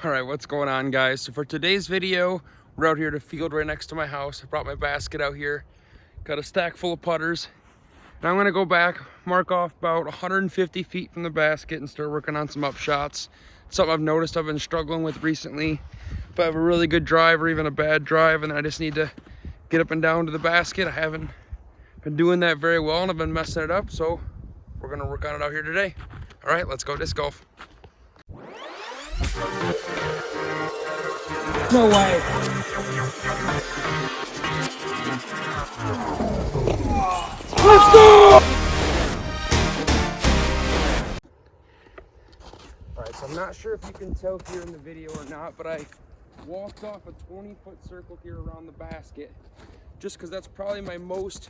All right, what's going on, guys? So for today's video, we're out here at a field right next to my house. I brought my basket out here, got a stack full of putters, and I'm gonna go back, mark off about 150 feet from the basket and start working on some upshots. Something I've noticed I've been struggling with recently. If I have a really good drive or even a bad drive and then I just need to get up and down to the basket, I haven't been doing that very well and I've been messing it up, so we're gonna work on it out here today. All right, let's go disc golf. No way. Let's go! Alright, so I'm not sure if you can tell here in the video or not, but I walked off a 20-foot circle here around the basket just because that's probably my most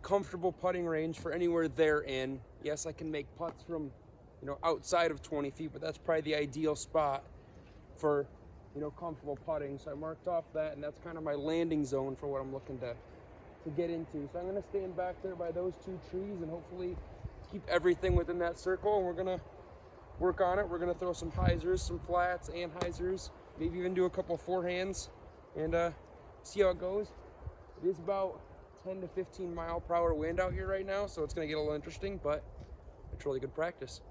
comfortable putting range for anywhere therein. Yes, I can make putts from, outside of 20 feet, but that's probably the ideal spot for, comfortable putting. So I marked off that, and that's kind of my landing zone for what I'm looking to get into. So I'm going to stand back there by those two trees and hopefully keep everything within that circle, and we're going to work on it. We're going to throw some hyzers, some flats, and hyzers, maybe even do a couple of forehands and see how it goes. It is about 10 to 15 mile per hour wind out here right now, so it's going to get a little interesting, but it's really good practice.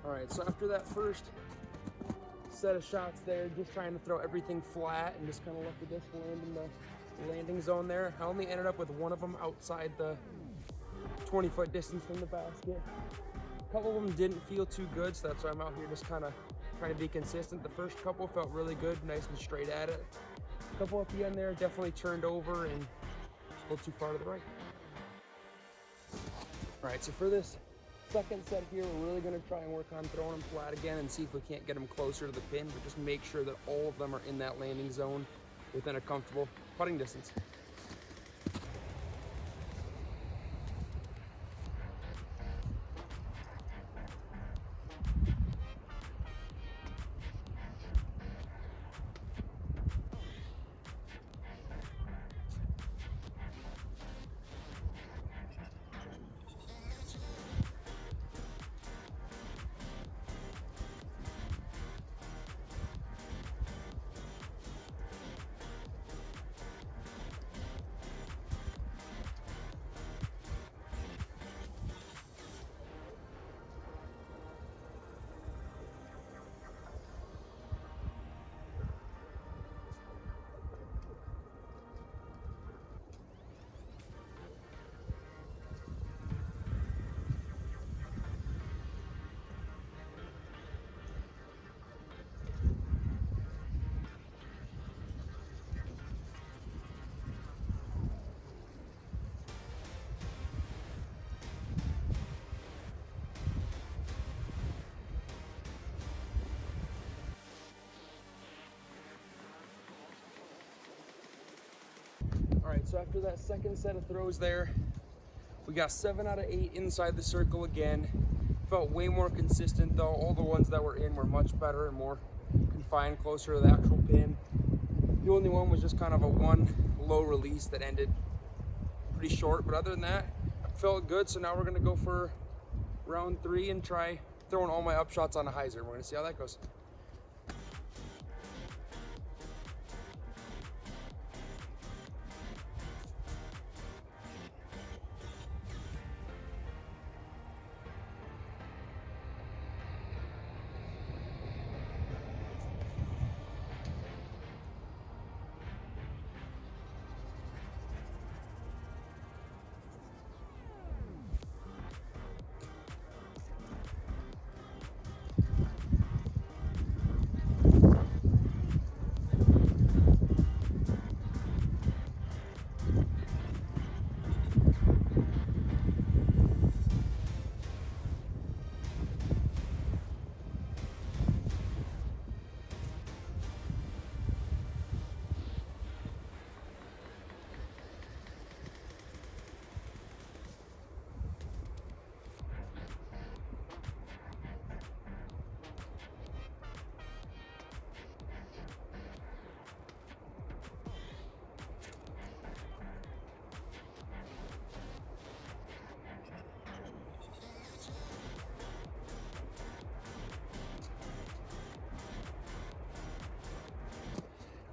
All right, so after that first set of shots there, just trying to throw everything flat and just kind of let the disc land in the landing zone there. I only ended up with one of them outside the 20-foot distance from the basket. A couple of them didn't feel too good, so that's why I'm out here just kind of trying to be consistent. The first couple felt really good, nice and straight at it. A couple at the end there definitely turned over and a little too far to the right. All right, so for this second set here, we're really going to try and work on throwing them flat again and see if we can't get them closer to the pin, but just make sure that all of them are in that landing zone within a comfortable putting distance. All right, so after that second set of throws there, we got 7 out of 8 inside the circle again. Felt way more consistent though. All the ones that were in were much better and more confined, closer to the actual pin. The only one was just kind of a one low release that ended pretty short, but other than that, felt good. So now we're gonna go for round 3 and try throwing all my upshots on a hyzer. We're gonna see how that goes.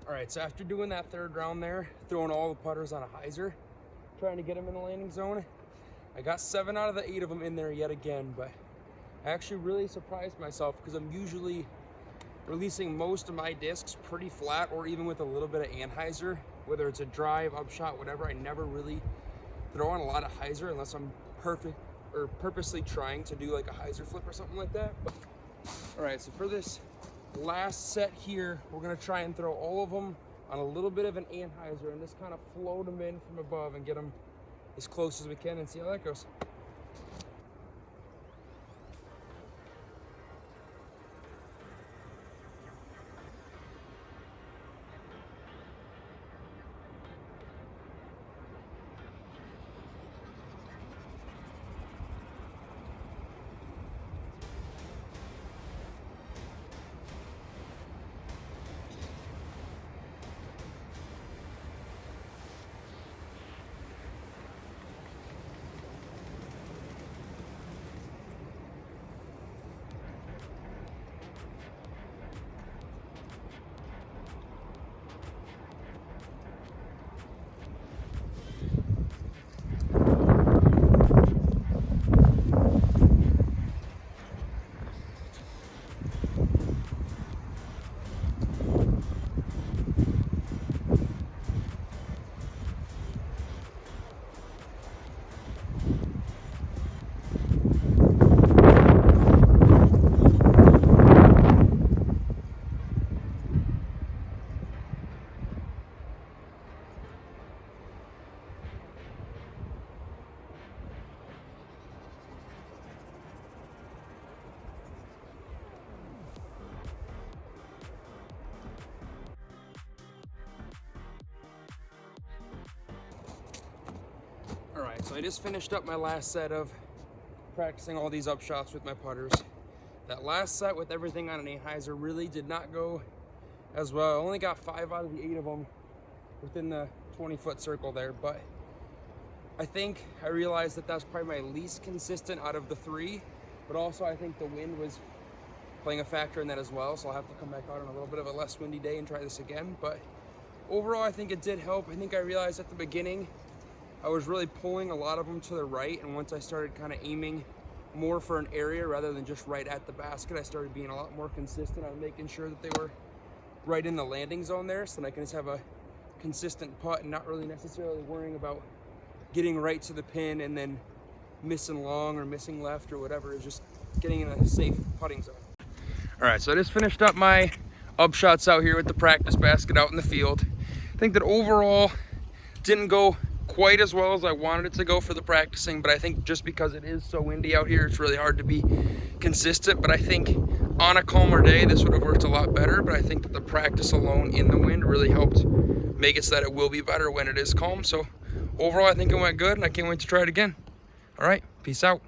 All right, so after doing that third round there, throwing all the putters on a hyzer, trying to get them in the landing zone, I got 7 out of the 8 of them in there yet again, but I actually really surprised myself because I'm usually releasing most of my discs pretty flat or even with a little bit of anhyzer, whether it's a drive, upshot, whatever. I never really throw on a lot of hyzer unless I'm purposely trying to do like a hyzer flip or something like that. But, all right, so for this last set here, we're gonna try and throw all of them on a little bit of an anhyzer and just kind of float them in from above and get them as close as we can and see how that goes. All right, so I just finished up my last set of practicing all these upshots with my putters. That last set with everything on an anhyzer really did not go as well. I only got 5 out of the 8 of them within the 20-foot circle there, but I think I realized that that's probably my least consistent out of the 3, but also I think the wind was playing a factor in that as well, so I'll have to come back out on a little bit of a less windy day and try this again. But overall, I think it did help. I think I realized at the beginning I was really pulling a lot of them to the right, and once I started kind of aiming more for an area rather than just right at the basket, I started being a lot more consistent on making sure that they were right in the landing zone there, so that I can just have a consistent putt and not really necessarily worrying about getting right to the pin and then missing long or missing left or whatever. It's just getting in a safe putting zone. All right, so I just finished up my upshots out here with the practice basket out in the field. I think that overall didn't go quite as well as I wanted it to go for the practicing, but I think just because it is so windy out here, it's really hard to be consistent. But I think on a calmer day, this would have worked a lot better, but I think that the practice alone in the wind really helped make it so that it will be better when it is calm. So overall, I think it went good, and I can't wait to try it again. All right, peace out.